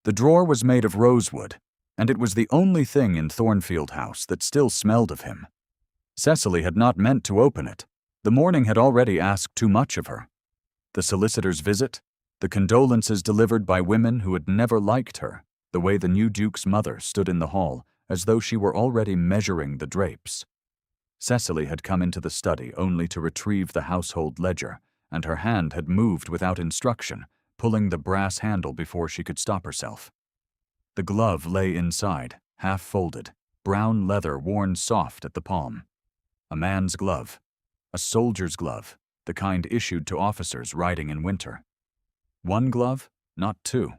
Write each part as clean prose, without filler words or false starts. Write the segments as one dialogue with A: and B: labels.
A: The drawer was made of rosewood, and it was the only thing in Thornfield House that still smelled of him. Cecily had not meant to open it. The morning had already asked too much of her. The solicitor's visit, the condolences delivered by women who had never liked her, the way the new Duke's mother stood in the hall as though she were already measuring the drapes. Cecily had come into the study only to retrieve the household ledger, and her hand had moved without instruction, pulling the brass handle before she could stop herself. The glove lay inside, half-folded, brown leather worn soft at the palm. A man's glove, a soldier's glove, the kind issued to officers riding in winter. One glove, not two.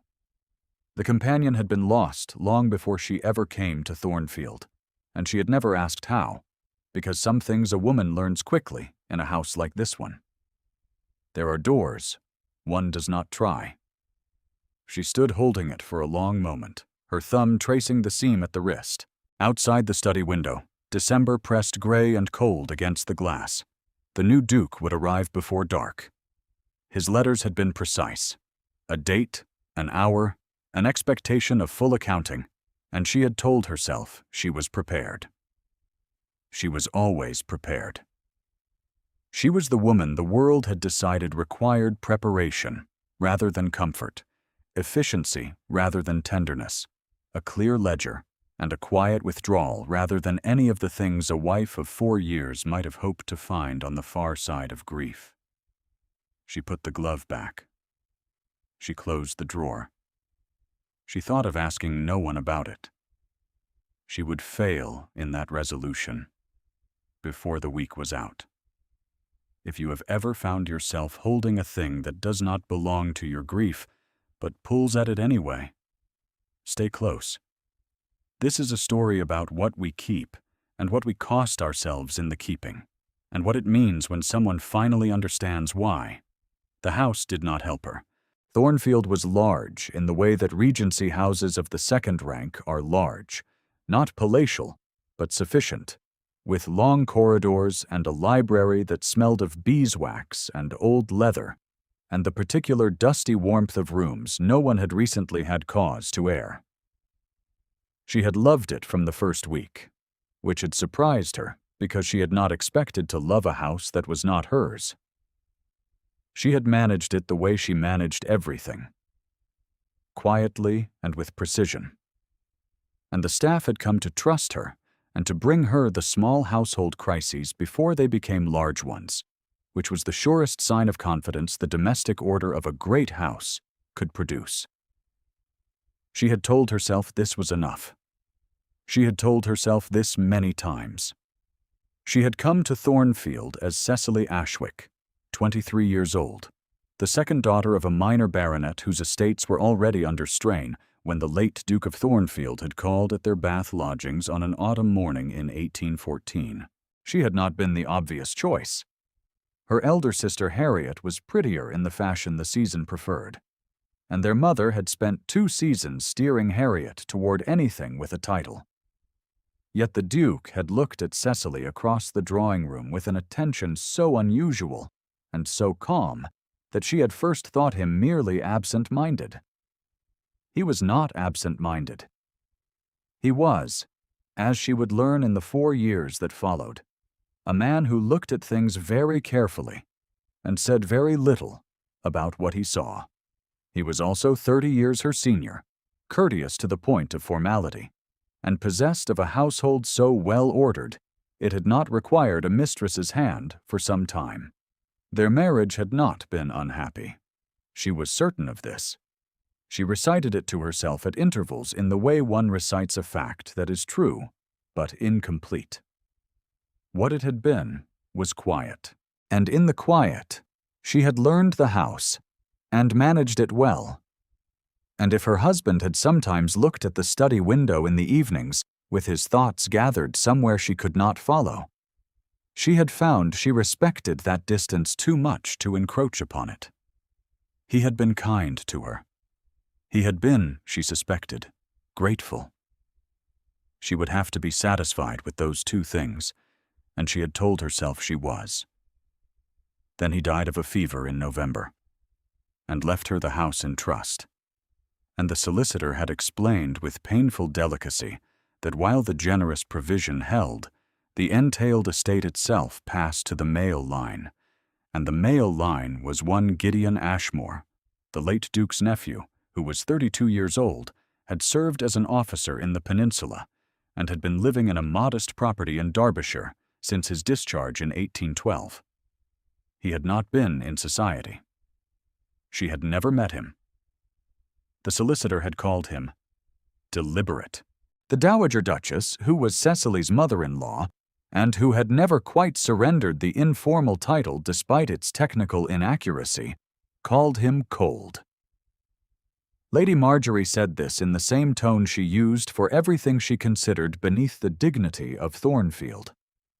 A: The companion had been lost long before she ever came to Thornfield, and she had never asked how, because some things a woman learns quickly in a house like this one. There are doors one does not try. She stood holding it for a long moment, her thumb tracing the seam at the wrist. Outside the study window, December pressed gray and cold against the glass. The new Duke would arrive before dark. His letters had been precise. A date, an hour, an expectation of full accounting, and she had told herself she was prepared. She was always prepared. She was the woman the world had decided required preparation rather than comfort, efficiency rather than tenderness, a clear ledger, and a quiet withdrawal rather than any of the things a wife of 4 years might have hoped to find on the far side of grief. She put the glove back. She closed the drawer. She thought of asking no one about it. She would fail in that resolution before the week was out. If you have ever found yourself holding a thing that does not belong to your grief, but pulls at it anyway, stay close. This is a story about what we keep and what we cost ourselves in the keeping, and what it means when someone finally understands why. The house did not help her. Thornfield was large in the way that Regency houses of the second rank are large, not palatial, but sufficient, with long corridors and a library that smelled of beeswax and old leather, and the particular dusty warmth of rooms no one had recently had cause to air. She had loved it from the first week, which had surprised her because she had not expected to love a house that was not hers. She had managed it the way she managed everything, quietly and with precision. And the staff had come to trust her and to bring her the small household crises before they became large ones, which was the surest sign of confidence the domestic order of a great house could produce. She had told herself this was enough. She had told herself this many times. She had come to Thornfield as Cecily Ashwick, 23 years old, the second daughter of a minor baronet whose estates were already under strain when the late Duke of Thornfield had called at their Bath lodgings on an autumn morning in 1814. She had not been the obvious choice. Her elder sister Harriet was prettier in the fashion the season preferred, and their mother had spent 2 seasons steering Harriet toward anything with a title. Yet the Duke had looked at Cecily across the drawing-room with an attention so unusual and so calm that she had first thought him merely absent-minded. He was not absent-minded. He was, as she would learn in the 4 years that followed, a man who looked at things very carefully and said very little about what he saw. He was also 30 years her senior, courteous to the point of formality, and possessed of a household so well-ordered it had not required a mistress's hand for some time. Their marriage had not been unhappy. She was certain of this. She recited it to herself at intervals in the way one recites a fact that is true, but incomplete. What it had been was quiet, and in the quiet, she had learned the house and managed it well. And if her husband had sometimes looked at the study window in the evenings with his thoughts gathered somewhere she could not follow, she had found she respected that distance too much to encroach upon it. He had been kind to her. He had been, she suspected, grateful. She would have to be satisfied with those 2 things, and she had told herself she was. Then he died of a fever in November, and left her the house in trust. and the solicitor had explained with painful delicacy that while the generous provision held, the entailed estate itself passed to the male line, and the male line was one Gideon Ashmore, the late Duke's nephew, who was 32 years old, had served as an officer in the peninsula, and had been living in a modest property in Derbyshire since his discharge in 1812. He had not been in society. She had never met him. The solicitor had called him deliberate. The Dowager Duchess, who was Cecily's mother-in-law, and who had never quite surrendered the informal title despite its technical inaccuracy, called him cold. Lady Marjorie said this in the same tone she used for everything she considered beneath the dignity of Thornfield,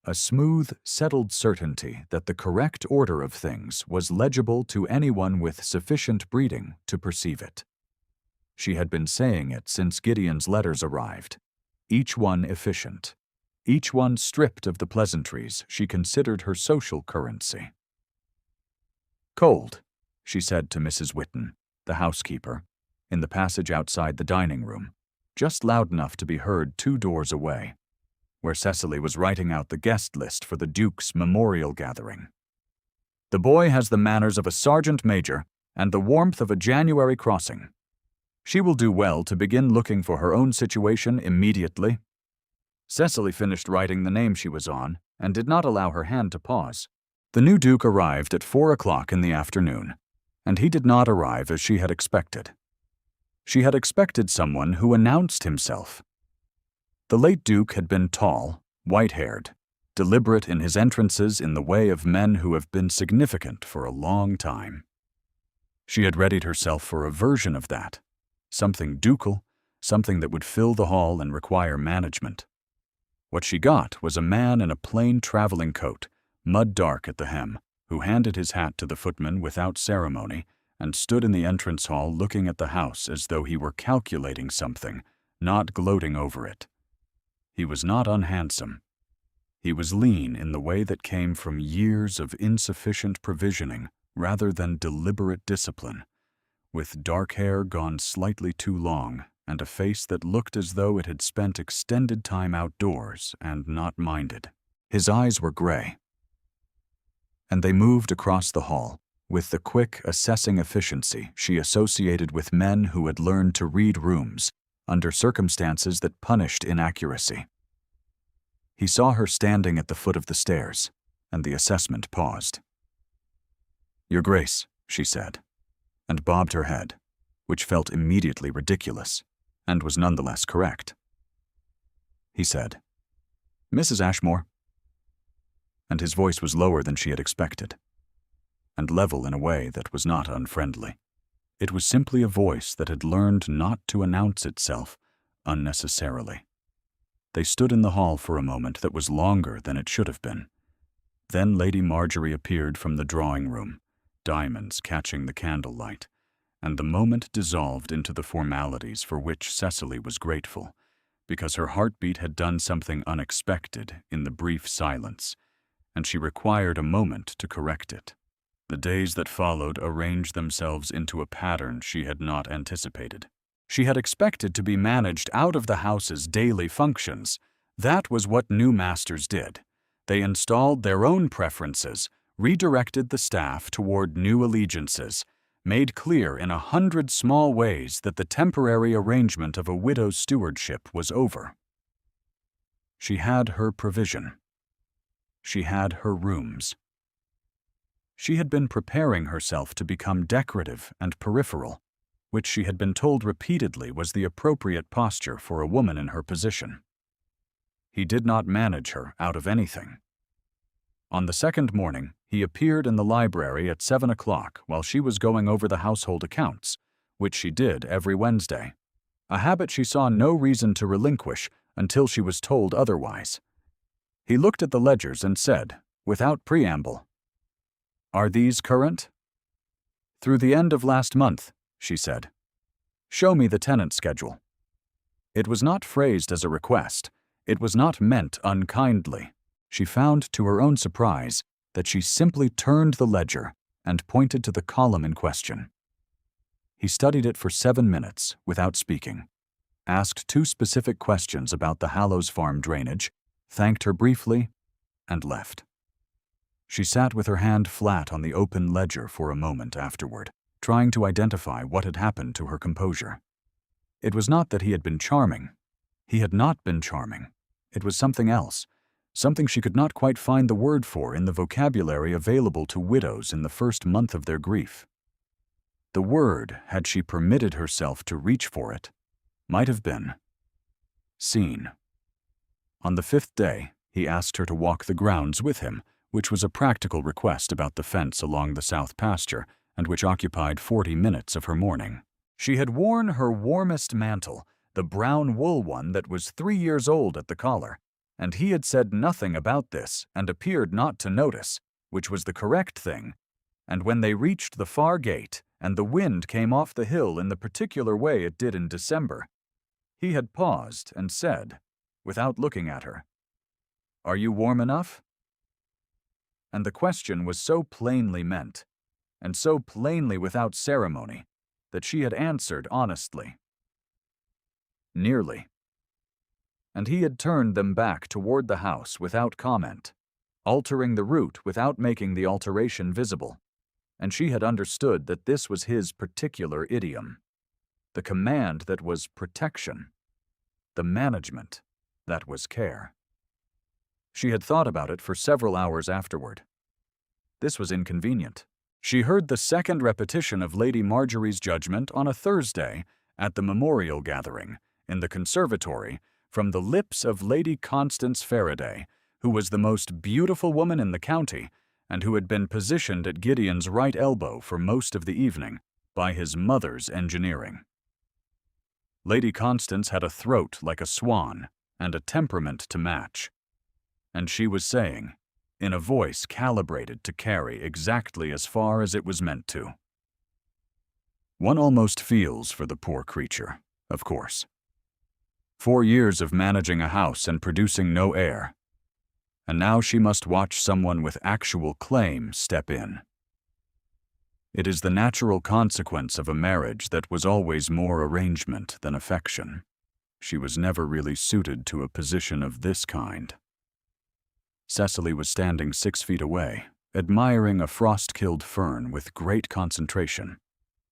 A: a smooth, settled certainty that the correct order of things was legible to anyone with sufficient breeding to perceive it. She had been saying it since Gideon's letters arrived, each one efficient, each one stripped of the pleasantries she considered her social currency. "Cold," she said to Mrs. Whitton, the housekeeper, in the passage outside the dining room, just loud enough to be heard 2 doors away, where Cecily was writing out the guest list for the Duke's memorial gathering. "The boy has the manners of a sergeant major and the warmth of a January crossing. She will do well to begin looking for her own situation immediately." Cecily finished writing the name she was on and did not allow her hand to pause. The new Duke arrived at 4 o'clock in the afternoon, and he did not arrive as she had expected. She had expected someone who announced himself. The late Duke had been tall, white-haired, deliberate in his entrances in the way of men who have been significant for a long time. She had readied herself for a version of that, something ducal, something that would fill the hall and require management. What she got was a man in a plain traveling coat, mud-dark at the hem, who handed his hat to the footman without ceremony and stood in the entrance hall looking at the house as though he were calculating something, not gloating over it. He was not unhandsome. He was lean in the way that came from years of insufficient provisioning rather than deliberate discipline, with dark hair gone slightly too long and a face that looked as though it had spent extended time outdoors and not minded. His eyes were gray, and they moved across the hall with the quick, assessing efficiency she associated with men who had learned to read rooms under circumstances that punished inaccuracy. He saw her standing at the foot of the stairs, and the assessment paused. "Your Grace," she said, and bobbed her head, which felt immediately ridiculous, and was nonetheless correct. He said, "Mrs. Ashmore," and his voice was lower than she had expected, and level in a way that was not unfriendly. It was simply a voice that had learned not to announce itself unnecessarily. They stood in the hall for a moment that was longer than it should have been. Then Lady Marjorie appeared from the drawing room, diamonds catching the candlelight, and the moment dissolved into the formalities for which Cecily was grateful, because her heartbeat had done something unexpected in the brief silence, and she required a moment to correct it. The days that followed arranged themselves into a pattern she had not anticipated. She had expected to be managed out of the house's daily functions. That was what new masters did. They installed their own preferences, redirected the staff toward new allegiances, made clear in 100 small ways that the temporary arrangement of a widow's stewardship was over. She had her provision. She had her rooms. She had been preparing herself to become decorative and peripheral, which she had been told repeatedly was the appropriate posture for a woman in her position. He did not manage her out of anything. On the second morning, he appeared in the library at 7 o'clock while she was going over the household accounts, which she did every Wednesday, a habit she saw no reason to relinquish until she was told otherwise. He looked at the ledgers and said, without preamble, "Are these current?" "Through the end of last month," she said. "Show me the tenant schedule." It was not phrased as a request. It was not meant unkindly. She found, to her own surprise, that she simply turned the ledger and pointed to the column in question. He studied it for 7 minutes without speaking, asked 2 specific questions about the Hallows Farm drainage, thanked her briefly, and left. She sat with her hand flat on the open ledger for a moment afterward, trying to identify what had happened to her composure. It was not that he had been charming. He had not been charming. It was something else, something she could not quite find the word for in the vocabulary available to widows in the first month of their grief. The word, had she permitted herself to reach for it, might have been seen. On the 5th day, he asked her to walk the grounds with him, which was a practical request about the fence along the south pasture and which occupied 40 minutes of her morning. She had worn her warmest mantle, the brown wool one that was 3 years old at the collar, and he had said nothing about this and appeared not to notice, which was the correct thing. And when they reached the far gate and the wind came off the hill in the particular way it did in December, he had paused and said, without looking at her, "Are you warm enough?" And the question was so plainly meant, and so plainly without ceremony, that she had answered honestly, "Nearly." And he had turned them back toward the house without comment, altering the route without making the alteration visible, and she had understood that this was his particular idiom, the command that was protection, the management that was care. She had thought about it for several hours afterward. This was inconvenient. She heard the second repetition of Lady Marjorie's judgment on a Thursday at the memorial gathering in the conservatory from the lips of Lady Constance Faraday, who was the most beautiful woman in the county and who had been positioned at Gideon's right elbow for most of the evening by his mother's engineering. Lady Constance had a throat like a swan and a temperament to match, and she was saying, in a voice calibrated to carry exactly as far as it was meant to, "One almost feels for the poor creature, of course. 4 years of managing a house and producing no heir, and now she must watch someone with actual claim step in. It is the natural consequence of a marriage that was always more arrangement than affection. She was never really suited to a position of this kind." Cecily was standing 6 feet away, admiring a frost-killed fern with great concentration.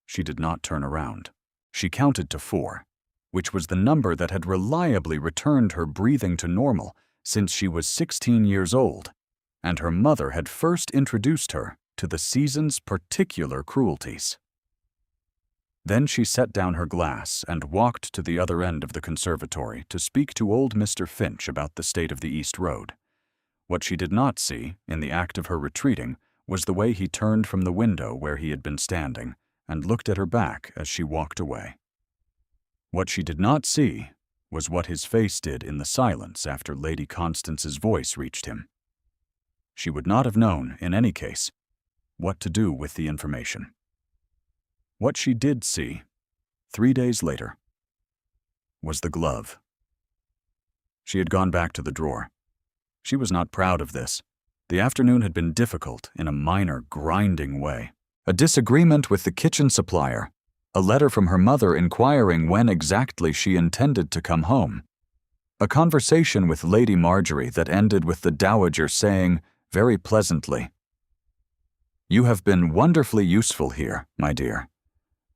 A: She did not turn around. She counted to 4, which was the number that had reliably returned her breathing to normal since she was 16 years old, and her mother had first introduced her to the season's particular cruelties. Then she set down her glass and walked to the other end of the conservatory to speak to old Mr. Finch about the state of the East Road. What she did not see, in the act of her retreating, was the way he turned from the window where he had been standing and looked at her back as she walked away. What she did not see was what his face did in the silence after Lady Constance's voice reached him. She would not have known, in any case, what to do with the information. What she did see, 3 days later, was the glove. She had gone back to the drawer. She was not proud of this. The afternoon had been difficult in a minor, grinding way. A disagreement with the kitchen supplier, a letter from her mother inquiring when exactly she intended to come home, a conversation with Lady Marjorie that ended with the Dowager saying, very pleasantly, "You have been wonderfully useful here, my dear.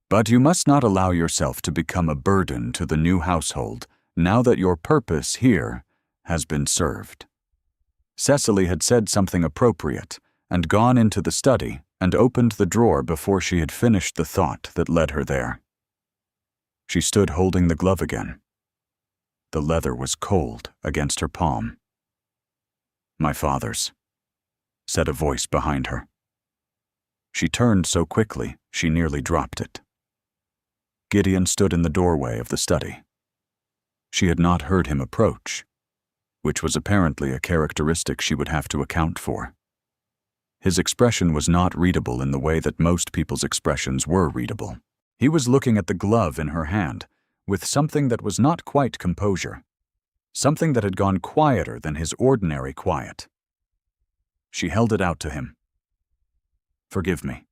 A: But you must not allow yourself to become a burden to the new household now that your purpose here has been served." Cecily had said something appropriate and gone into the study and opened the drawer before she had finished the thought that led her there. She stood holding the glove again. The leather was cold against her palm. "My father's," said a voice behind her. She turned so quickly she nearly dropped it. Gideon stood in the doorway of the study. She had not heard him approach, which was apparently a characteristic she would have to account for. His expression was not readable in the way that most people's expressions were readable. He was looking at the glove in her hand, with something that was not quite composure, something that had gone quieter than his ordinary quiet. She held it out to him. "Forgive me.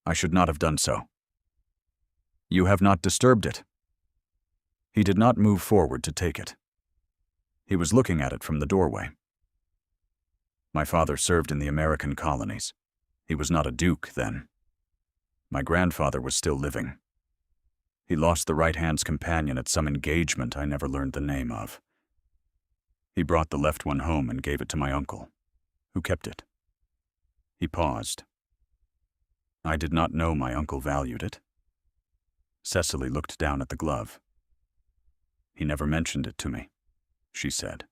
A: I should not have done so." You have not disturbed it." He did not move forward to take it. He was looking at it from the doorway. My father served in the American colonies. He was not a duke then. My grandfather was still living. He lost the right-hand's companion at some engagement I never learned the name of. He brought the left one home and gave it to my uncle, who kept it. He paused. I did not know my uncle valued it. Cecily looked down at the glove. "He never mentioned it to me," she said.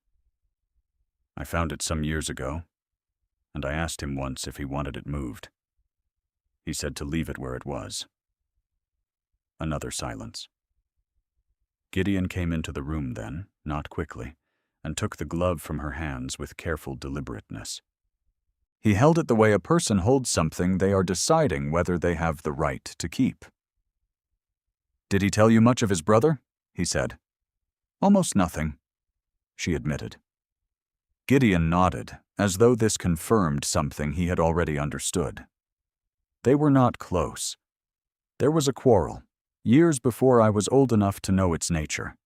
A: "I found it some years ago, and I asked him once if he wanted it moved. He said to leave it where it was." Another silence. Gideon came into the room then, not quickly, and took the glove from her hands with careful deliberateness. He held it the way a person holds something they are deciding whether they have the right to keep. "Did he tell you much of his brother?" he said. "Almost nothing," she admitted. Gideon nodded, as though this confirmed something he had already understood. They were not close. There was a quarrel, years before I was old enough to know its nature,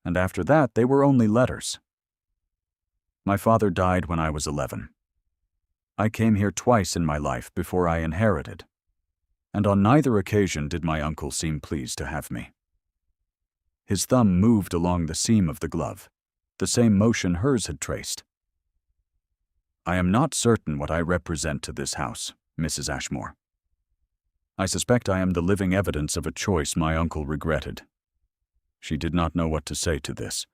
A: and after that they were only letters. My father died when I was 11. I came here twice in my life before I inherited, and on neither occasion did my uncle seem pleased to have me. His thumb moved along the seam of the glove, the same motion hers had traced. "I am not certain what I represent to this house, Mrs. Ashmore. I suspect I am the living evidence of a choice my uncle regretted." She did not know what to say to this.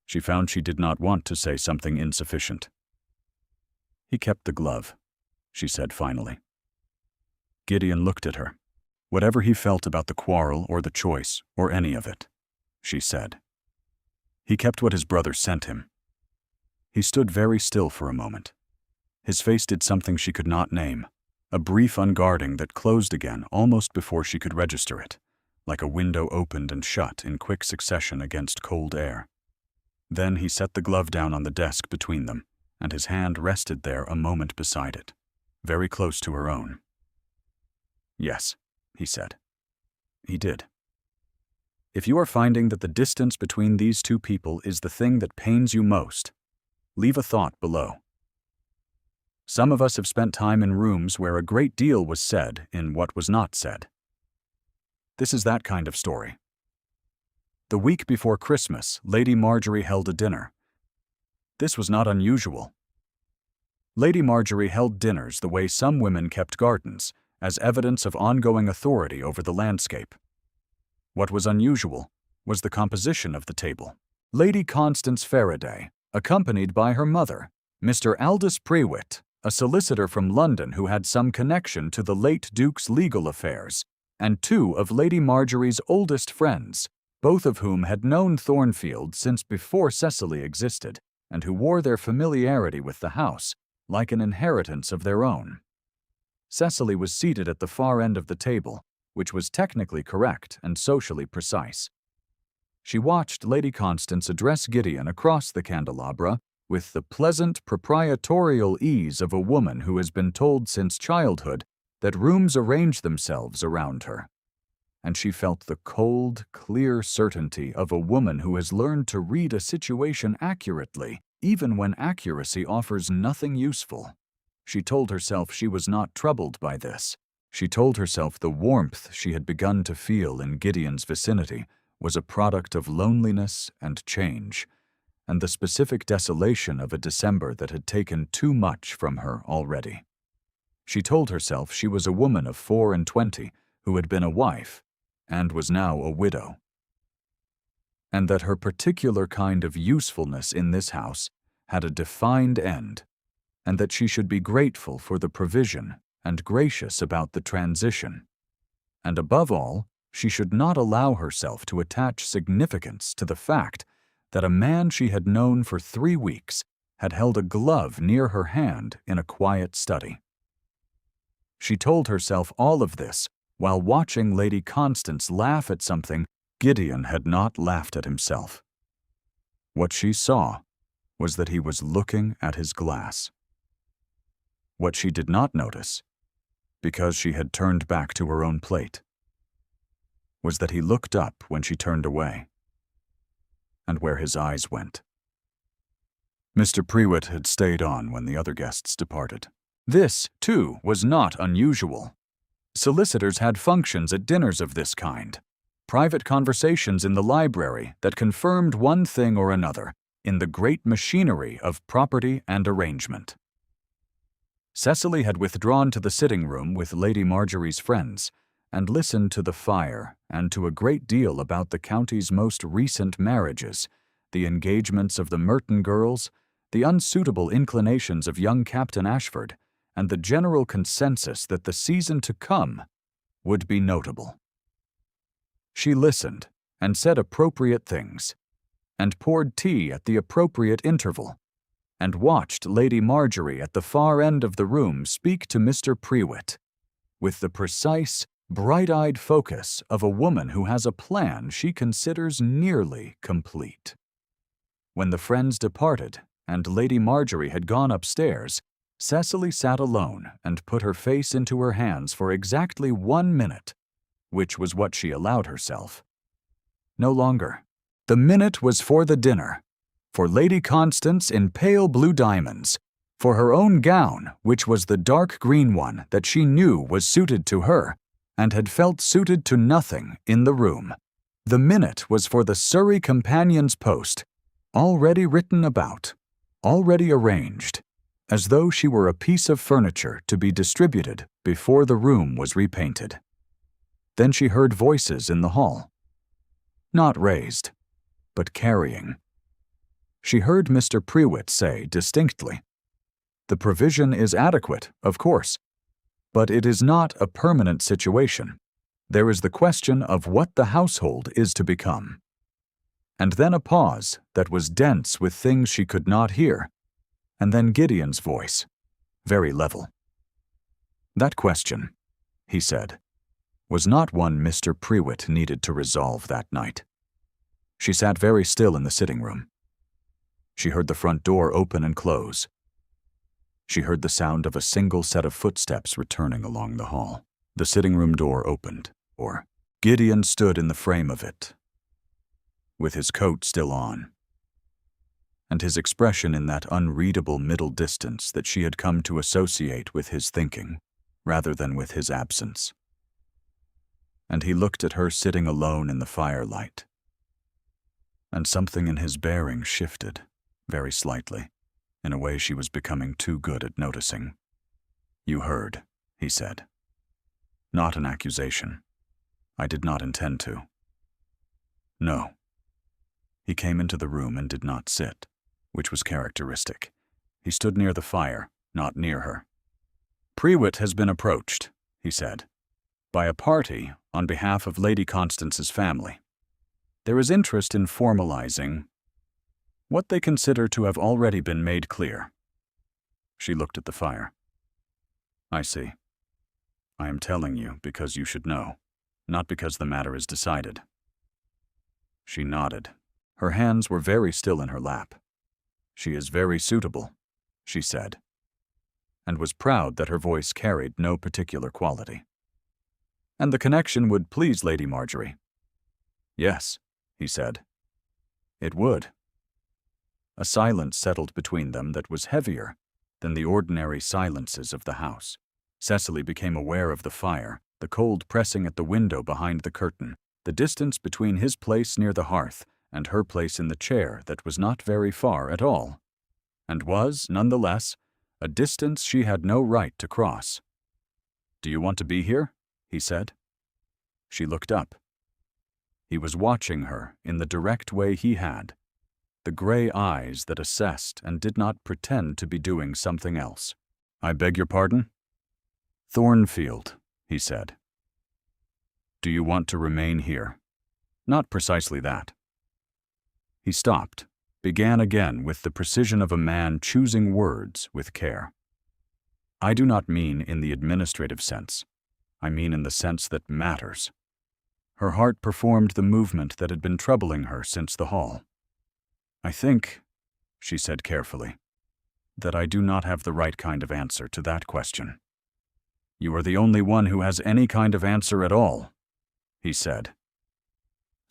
A: She found she did not want to say something insufficient. "He kept the glove," she said finally. Gideon looked at her. "Whatever he felt about the quarrel or the choice, or any of it," she said, "he kept what his brother sent him." He stood very still for a moment. His face did something she could not name, a brief unguarding that closed again almost before she could register it, like a window opened and shut in quick succession against cold air. Then he set the glove down on the desk between them, and his hand rested there a moment beside it, very close to her own. "Yes," he said. He did. "If you are finding that the distance between these two people is the thing that pains you most, leave a thought below. Some of us have spent time in rooms where a great deal was said in what was not said. This is that kind of story. The week before Christmas, Lady Marjorie held a dinner. This was not unusual. Lady Marjorie held dinners the way some women kept gardens, as evidence of ongoing authority over the landscape. What was unusual was the composition of the table. Lady Constance Faraday, accompanied by her mother, Mr. Aldous Prewitt, a solicitor from London who had some connection to the late Duke's legal affairs, and two of Lady Marjorie's oldest friends, both of whom had known Thornfield since before Cecily existed, and who wore their familiarity with the house like an inheritance of their own. Cecily was seated at the far end of the table, which was technically correct and socially precise. She watched Lady Constance address Gideon across the candelabra with the pleasant proprietorial ease of a woman who has been told since childhood that rooms arrange themselves around her. And she felt the cold, clear certainty of a woman who has learned to read a situation accurately, even when accuracy offers nothing useful. She told herself she was not troubled by this. She told herself the warmth she had begun to feel in Gideon's vicinity was a product of loneliness and change, and the specific desolation of a December that had taken too much from her already. She told herself she was a woman of 24 who had been a wife and was now a widow, and that her particular kind of usefulness in this house had a defined end, and that she should be grateful for the provision and gracious about the transition. And above all, she should not allow herself to attach significance to the fact that a man she had known for 3 weeks had held a glove near her hand in a quiet study. She told herself all of this while watching Lady Constance laugh at something Gideon had not laughed at himself. What she saw was that he was looking at his glass. What she did not notice, because she had turned back to her own plate, was that he looked up when she turned away, and where his eyes went. Mr. Prewitt had stayed on when the other guests departed. This, too, was not unusual. Solicitors had functions at dinners of this kind, private conversations in the library that confirmed one thing or another in the great machinery of property and arrangement. Cecily had withdrawn to the sitting room with Lady Marjorie's friends and listened to the fire and to a great deal about the county's most recent marriages, the engagements of the Merton girls, the unsuitable inclinations of young Captain Ashford, and the general consensus that the season to come would be notable. She listened and said appropriate things, and poured tea at the appropriate interval, and watched Lady Marjorie at the far end of the room speak to Mr. Prewitt, with the precise, bright-eyed focus of a woman who has a plan she considers nearly complete. When the friends departed and Lady Marjorie had gone upstairs, Cecily sat alone and put her face into her hands for exactly 1 minute, which was what she allowed herself. No longer. The minute was for the dinner, for Lady Constance in pale blue diamonds, for her own gown, which was the dark green one that she knew was suited to her, and had felt suited to nothing in the room. The minute was for the Surrey Companion's Post, already written about, already arranged, as though she were a piece of furniture to be distributed before the room was repainted. Then she heard voices in the hall. Not raised, but carrying. She heard Mr. Prewitt say distinctly, "The provision is adequate, of course, but it is not a permanent situation. There is the question of what the household is to become." And then a pause that was dense with things she could not hear, and then Gideon's voice, very level. "That question," he said, was not one Mr. Prewitt needed to resolve that night. She sat very still in the sitting room. She heard the front door open and close. She heard the sound of a single set of footsteps returning along the hall. The sitting room door opened, or Gideon stood in the frame of it, with his coat still on, and his expression in that unreadable middle distance that she had come to associate with his thinking, rather than with his absence. And he looked at her sitting alone in the firelight, and something in his bearing shifted, very slightly, in a way she was becoming too good at noticing. "You heard," he said. "Not an accusation. I did not intend to." "No." He came into the room and did not sit, which was characteristic. He stood near the fire, not near her. "Prewitt has been approached," he said, "by a party on behalf of Lady Constance's family. There is interest in formalizing what they consider to have already been made clear." She looked at the fire. "I see. I am telling you because you should know, not because the matter is decided." She nodded. Her hands were very still in her lap. "She is very suitable," she said, and was proud that her voice carried no particular quality. "And the connection would please Lady Marjorie." "Yes," he said. "It would." A silence settled between them that was heavier than the ordinary silences of the house. Cecily became aware of the fire, the cold pressing at the window behind the curtain, the distance between his place near the hearth and her place in the chair that was not very far at all, and was, nonetheless, a distance she had no right to cross. "Do you want to be here?" he said. She looked up. He was watching her in the direct way he had, the gray eyes that assessed and did not pretend to be doing something else. "I beg your pardon?" "Thornfield," he said. "Do you want to remain here?" "Not precisely that." He stopped, began again with the precision of a man choosing words with care. "I do not mean in the administrative sense. I mean in the sense that matters." Her heart performed the movement that had been troubling her since the hall. "I think," she said carefully, "that I do not have the right kind of answer to that question." "You are the only one who has any kind of answer at all," he said.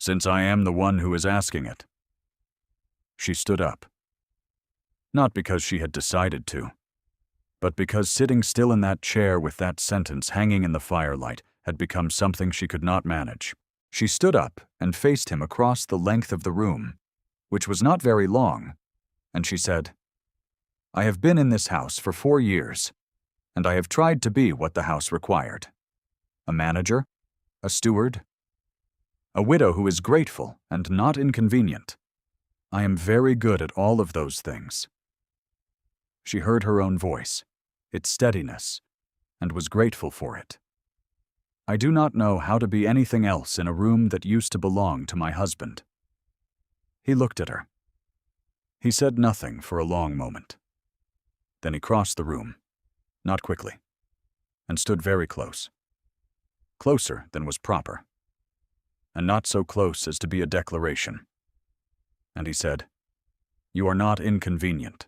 A: since I am the one who is asking it." She stood up. Not because she had decided to, but because sitting still in that chair with that sentence hanging in the firelight had become something she could not manage. She stood up and faced him across the length of the room, which was not very long, and she said, "I have been in this house for 4 years, and I have tried to be what the house required. A manager, a steward, a widow who is grateful and not inconvenient. I am very good at all of those things." She heard her own voice, its steadiness, and was grateful for it. "I do not know how to be anything else in a room that used to belong to my husband." He looked at her. He said nothing for a long moment. Then he crossed the room, not quickly, and stood very close. Closer than was proper, and not so close as to be a declaration. And he said, "You are not inconvenient."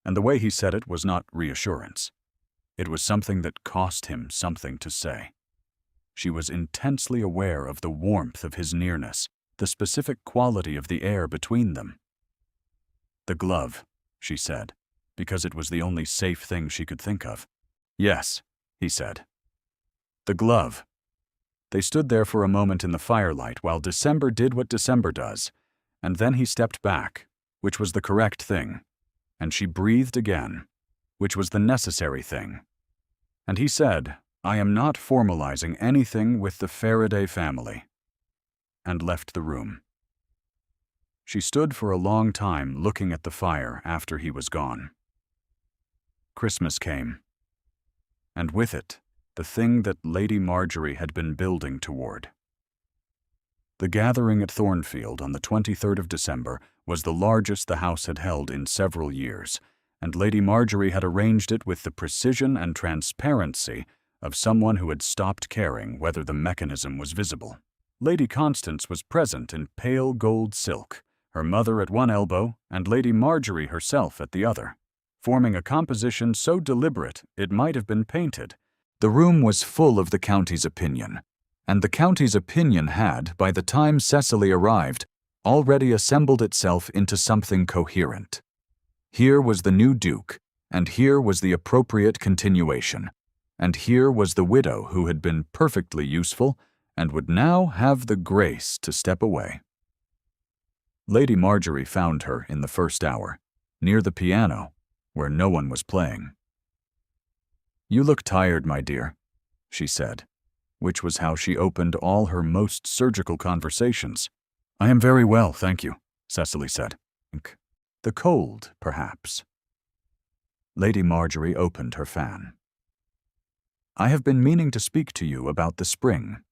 A: And the way he said it was not reassurance. It was something that cost him something to say. She was intensely aware of the warmth of his nearness, the specific quality of the air between them. "The glove," she said, because it was the only safe thing she could think of. "Yes," he said. "The glove." They stood there for a moment in the firelight while December did what December does, and then he stepped back, which was the correct thing, and she breathed again, which was the necessary thing. And he said, "I am not formalizing anything with the Faraday family," and left the room. She stood for a long time looking at the fire after he was gone. Christmas came, and with it, the thing that Lady Marjorie had been building toward. The gathering at Thornfield on the 23rd of December was the largest the house had held in several years, and Lady Marjorie had arranged it with the precision and transparency of someone who had stopped caring whether the mechanism was visible. Lady Constance was present in pale gold silk, her mother at one elbow and Lady Marjorie herself at the other, forming a composition so deliberate it might have been painted. The room was full of the county's opinion, and the county's opinion had, by the time Cecily arrived, already assembled itself into something coherent. Here was the new Duke, and here was the appropriate continuation, and here was the widow who had been perfectly useful and would now have the grace to step away. Lady Marjorie found her in the first hour, near the piano, where no one was playing. "You look tired, my dear," she said, which was how she opened all her most surgical conversations. "I am very well, thank you," Cecily said. "The cold, perhaps." Lady Marjorie opened her fan. "I have been meaning to speak to you about the spring.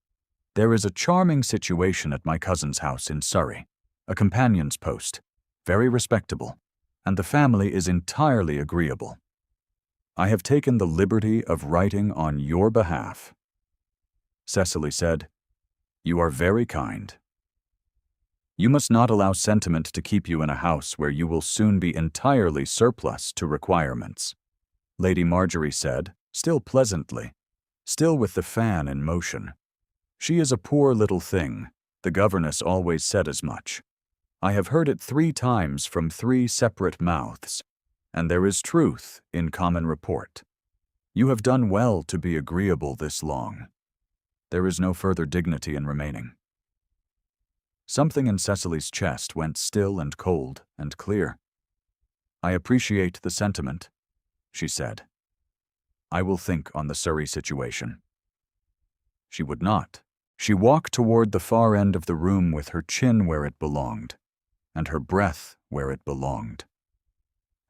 A: There is a charming situation at my cousin's house in Surrey, a companion's post, very respectable, and the family is entirely agreeable. I have taken the liberty of writing on your behalf." Cecily said, "You are very kind. You must not allow sentiment to keep you in a house where you will soon be entirely surplus to requirements." Lady Marjorie said, still pleasantly, still with the fan in motion. "She is a poor little thing. The governess always said as much. I have heard it 3 times from 3 separate mouths, and there is truth in common report. You have done well to be agreeable this long. There is no further dignity in remaining." Something in Cecily's chest went still and cold and clear. "I appreciate the sentiment," she said. "I will think on the Surrey situation." She would not. She walked toward the far end of the room with her chin where it belonged, and her breath where it belonged.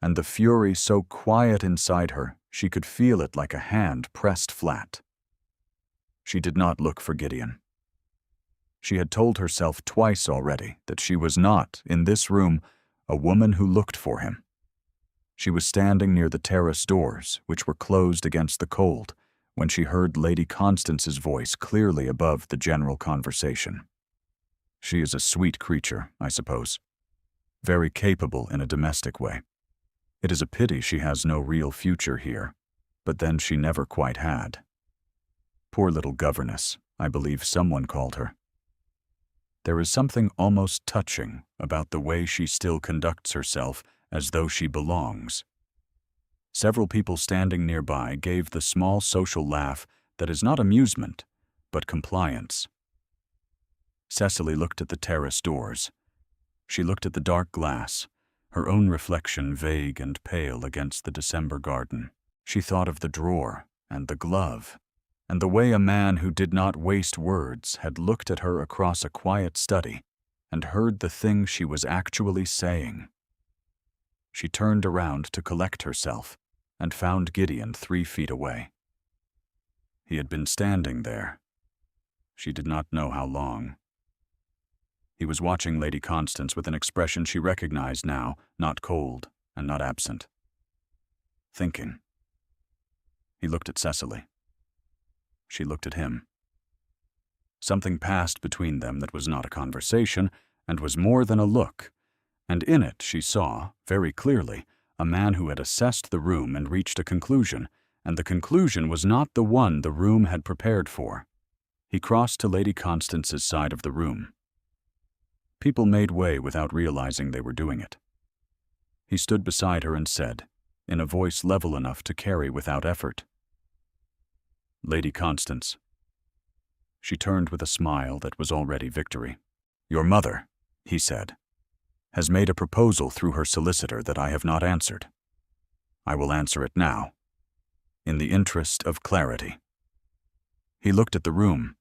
A: And the fury so quiet inside her, she could feel it like a hand pressed flat. She did not look for Gideon. She had told herself twice already that she was not, in this room, a woman who looked for him. She was standing near the terrace doors, which were closed against the cold, when she heard Lady Constance's voice clearly above the general conversation. She is a sweet creature, I suppose. Very capable in a domestic way. It is a pity she has no real future here, but then she never quite had. Poor little governess, I believe someone called her. There is something almost touching about the way she still conducts herself as though she belongs. Several people standing nearby gave the small social laugh that is not amusement, but compliance. Cecily looked at the terrace doors. She looked at the dark glass, her own reflection vague and pale against the December garden. She thought of the drawer and the glove, and the way a man who did not waste words had looked at her across a quiet study and heard the thing she was actually saying. She turned around to collect herself and found Gideon 3 feet away. He had been standing there. She did not know how long. He was watching Lady Constance with an expression she recognized now, not cold and not absent. Thinking. He looked at Cecily. She looked at him. Something passed between them that was not a conversation and was more than a look, and in it she saw, very clearly, a man who had assessed the room and reached a conclusion, and the conclusion was not the one the room had prepared for. He crossed to Lady Constance's side of the room. People made way without realizing they were doing it. He stood beside her and said, in a voice level enough to carry without effort, "Lady Constance." She turned with a smile that was already victory. "Your mother," he said, "has made a proposal through her solicitor that I have not answered. I will answer it now, in the interest of clarity." He looked at the room,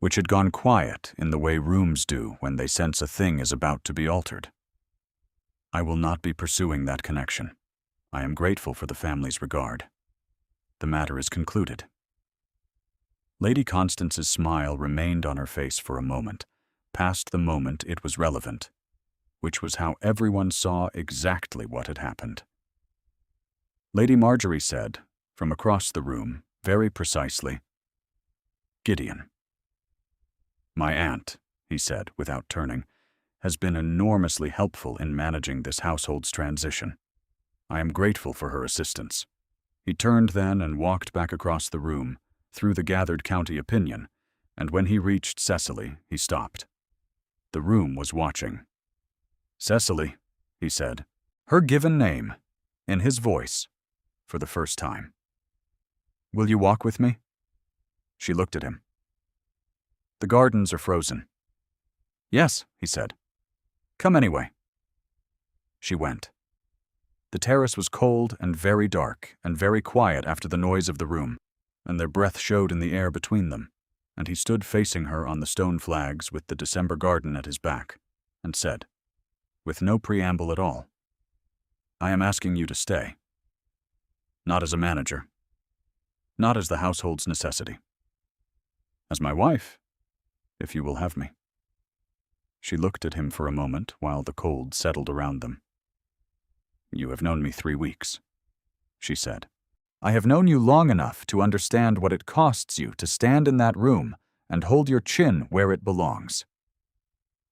A: which had gone quiet in the way rooms do when they sense a thing is about to be altered. "I will not be pursuing that connection. I am grateful for the family's regard. The matter is concluded." Lady Constance's smile remained on her face for a moment, past the moment it was relevant, which was how everyone saw exactly what had happened. Lady Marjorie said, from across the room, very precisely, "Gideon." "My aunt," he said without turning, "has been enormously helpful in managing this household's transition. I am grateful for her assistance." He turned then and walked back across the room, through the gathered county opinion, and when he reached Cecily, he stopped. The room was watching. "Cecily," he said, her given name, in his voice, for the first time. "Will you walk with me?" She looked at him. "The gardens are frozen." "Yes," he said. "Come anyway." She went. The terrace was cold and very dark and very quiet after the noise of the room, and their breath showed in the air between them, and he stood facing her on the stone flags with the December garden at his back, and said, with no preamble at all, "I am asking you to stay. Not as a manager. Not as the household's necessity. As my wife, if you will have me." She looked at him for a moment while the cold settled around them. "You have known me 3 weeks," she said. "I have known you long enough to understand what it costs you to stand in that room and hold your chin where it belongs."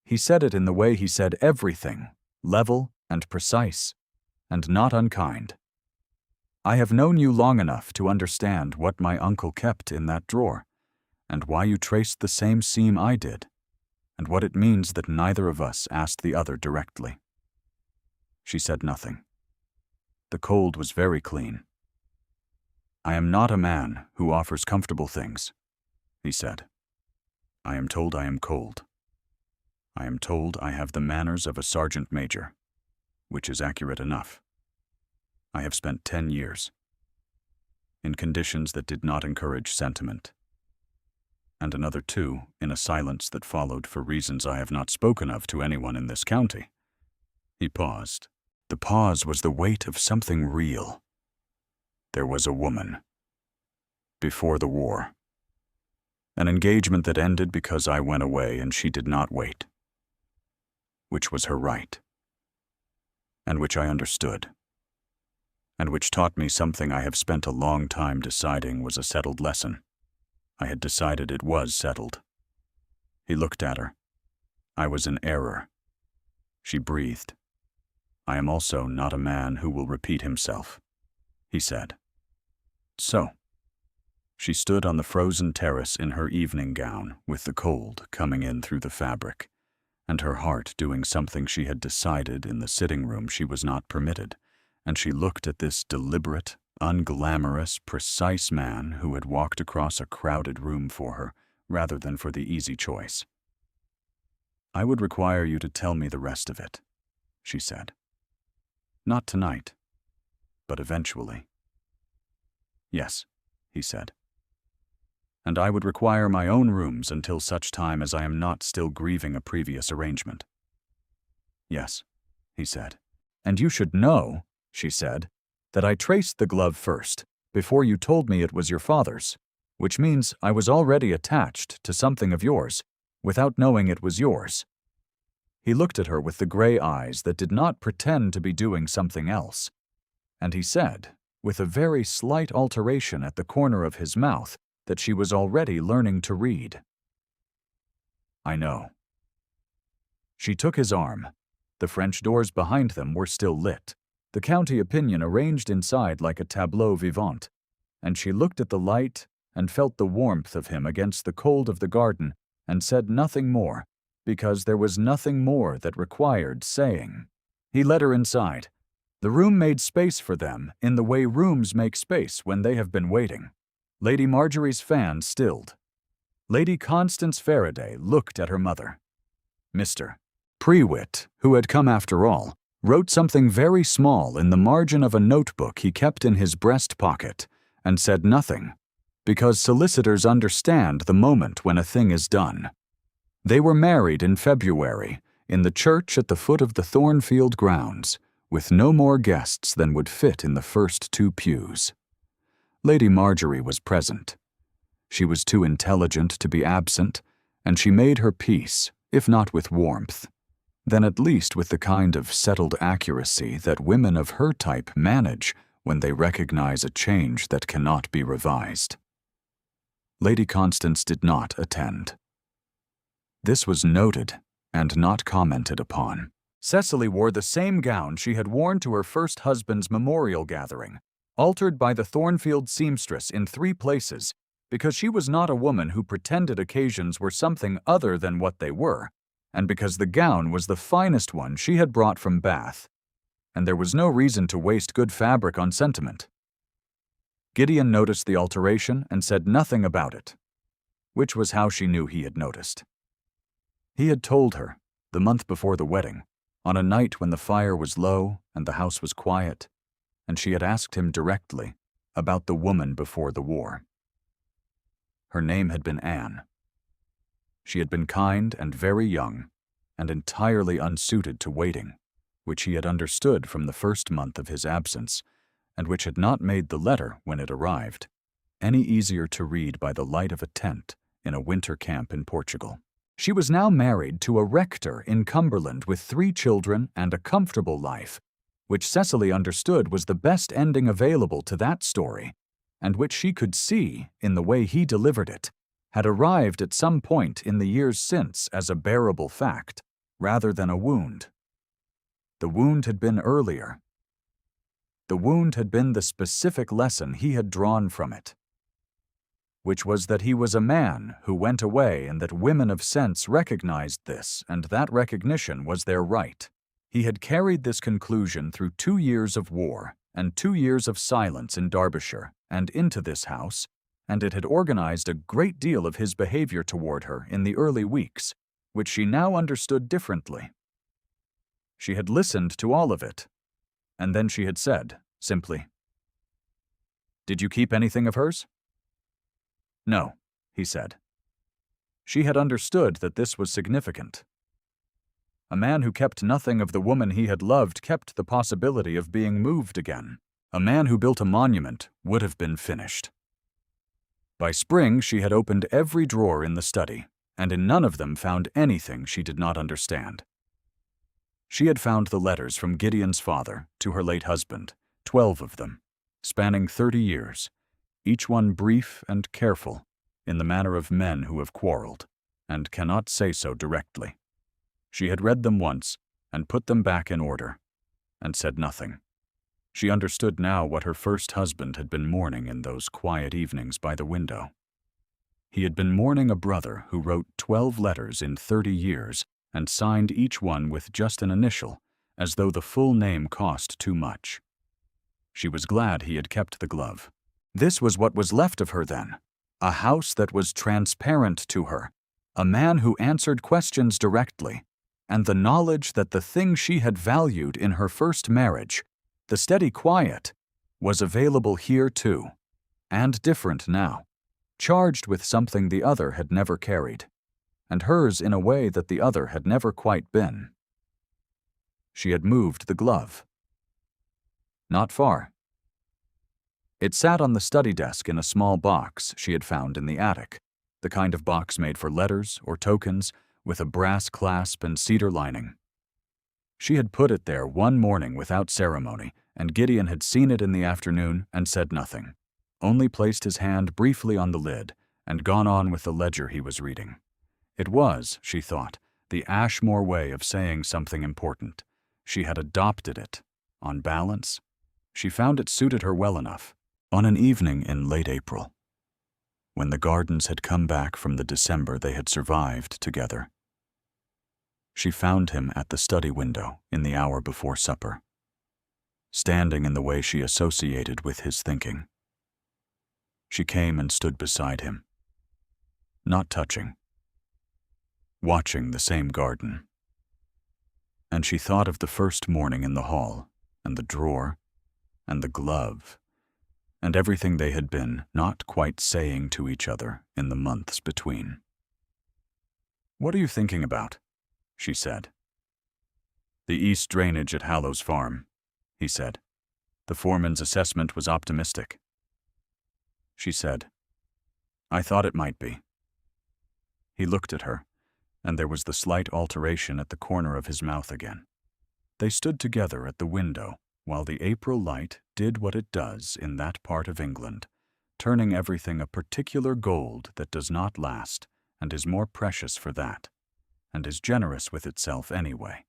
A: He said it in the way he said everything, level and precise, and not unkind. "I have known you long enough to understand what my uncle kept in that drawer, and why you traced the same seam I did, and what it means that neither of us asked the other directly." She said nothing. The cold was very clean. "I am not a man who offers comfortable things," he said. "I am told I am cold. I am told I have the manners of a sergeant major, which is accurate enough. I have spent 10 years in conditions that did not encourage sentiment, and another 2 in a silence that followed for reasons I have not spoken of to anyone in this county." He paused. The pause was the weight of something real. There was a woman. Before the war. An engagement that ended because I went away and she did not wait. Which was her right. And which I understood. And which taught me something I have spent a long time deciding was a settled lesson. I had decided it was settled. He looked at her. I was in error. She breathed. "I am also not a man who will repeat himself," he said. "So, She stood on the frozen terrace in her evening gown, with the cold coming in through the fabric, and her heart doing something she had decided in the sitting room she was not permitted, and she looked at this deliberate, unglamorous, precise man who had walked across a crowded room for her, rather than for the easy choice. "I would require you to tell me the rest of it," she said. "Not tonight, but eventually." "Yes," he said. "And I would require my own rooms until such time as I am not still grieving a previous arrangement." "Yes," he said. "And you should know," she said, "that I traced the glove first, before you told me it was your father's, which means I was already attached to something of yours, without knowing it was yours." He looked at her with the gray eyes that did not pretend to be doing something else, and he said, with a very slight alteration at the corner of his mouth, that she was already learning to read. "I know." She took his arm. The French doors behind them were still lit, the county opinion arranged inside like a tableau vivant, and she looked at the light and felt the warmth of him against the cold of the garden and said nothing more, because there was nothing more that required saying. He led her inside. The room made space for them in the way rooms make space when they have been waiting. Lady Marjorie's fan stilled. Lady Constance Faraday looked at her mother. Mr. Prewitt, who had come after all, wrote something very small in the margin of a notebook he kept in his breast pocket, and said nothing, because solicitors understand the moment when a thing is done. They were married in February, in the church at the foot of the Thornfield grounds, with no more guests than would fit in the first 2 pews. Lady Marjorie was present. She was too intelligent to be absent, and she made her peace, if not with warmth, then at least with the kind of settled accuracy that women of her type manage when they recognize a change that cannot be revised. Lady Constance did not attend. This was noted and not commented upon. Cecily wore the same gown she had worn to her first husband's memorial gathering, altered by the Thornfield seamstress in 3 places, because she was not a woman who pretended occasions were something other than what they were, and because the gown was the finest one she had brought from Bath, and there was no reason to waste good fabric on sentiment. Gideon noticed the alteration and said nothing about it, which was how she knew he had noticed. He had told her, the month before the wedding, on a night when the fire was low and the house was quiet, and she had asked him directly about the woman before the war. Her name had been Anne. She had been kind and very young, and entirely unsuited to waiting, which he had understood from the first month of his absence, and which had not made the letter, when it arrived, any easier to read by the light of a tent in a winter camp in Portugal. She was now married to a rector in Cumberland with 3 children and a comfortable life, which Cecily understood was the best ending available to that story, and which she could see, in the way he delivered it, had arrived at some point in the years since as a bearable fact, rather than a wound. The wound had been earlier. The wound had been the specific lesson he had drawn from it, which was that he was a man who went away and that women of sense recognized this, and that recognition was their right. He had carried this conclusion through 2 years of war and 2 years of silence in Derbyshire and into this house, and it had organized a great deal of his behavior toward her in the early weeks, which she now understood differently. She had listened to all of it, and then she had said, simply, "Did you keep anything of hers?" "No," he said. She had understood that this was significant. A man who kept nothing of the woman he had loved kept the possibility of being moved again. A man who built a monument would have been finished. By spring, she had opened every drawer in the study, and in none of them found anything she did not understand. She had found the letters from Gideon's father to her late husband, 12 of them, spanning 30 years, each one brief and careful, in the manner of men who have quarreled, and cannot say so directly. She had read them once, and put them back in order, and said nothing. She understood now what her first husband had been mourning in those quiet evenings by the window. He had been mourning a brother who wrote 12 letters in 30 years and signed each one with just an initial, as though the full name cost too much. She was glad he had kept the glove. This was what was left of her then, a house that was transparent to her, a man who answered questions directly, and the knowledge that the thing she had valued in her first marriage, the steady quiet, was available here too, and different now, charged with something the other had never carried, and hers in a way that the other had never quite been. She had moved the glove. Not far. It sat on the study desk in a small box she had found in the attic, the kind of box made for letters or tokens, with a brass clasp and cedar lining. She had put it there one morning without ceremony, and Gideon had seen it in the afternoon and said nothing, only placed his hand briefly on the lid and gone on with the ledger he was reading. It was, she thought, the Ashmore way of saying something important. She had adopted it. On balance, she found it suited her well enough. On an evening in late April, when the Gardens had come back from the December they had survived together, she found him at the study window in the hour before supper, standing in the way she associated with his thinking. She came and stood beside him, not touching, watching the same garden. And she thought of the first morning in the hall, and the drawer, and the glove, and everything they had been not quite saying to each other in the months between. "What are you thinking about?" she said. "The east drainage at Hallows Farm," he said. "The foreman's assessment was optimistic." She said, "I thought it might be." He looked at her, and there was the slight alteration at the corner of his mouth again. They stood together at the window while the April light did what it does in that part of England, turning everything a particular gold that does not last and is more precious for that, and is generous with itself anyway,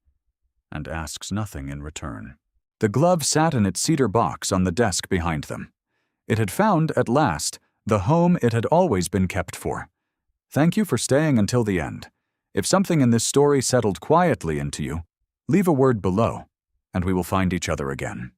A: and asks nothing in return. The glove sat in its cedar box on the desk behind them. It had found, at last, the home it had always been kept for. Thank you for staying until the end. If something in this story settled quietly into you, leave a word below, and we will find each other again.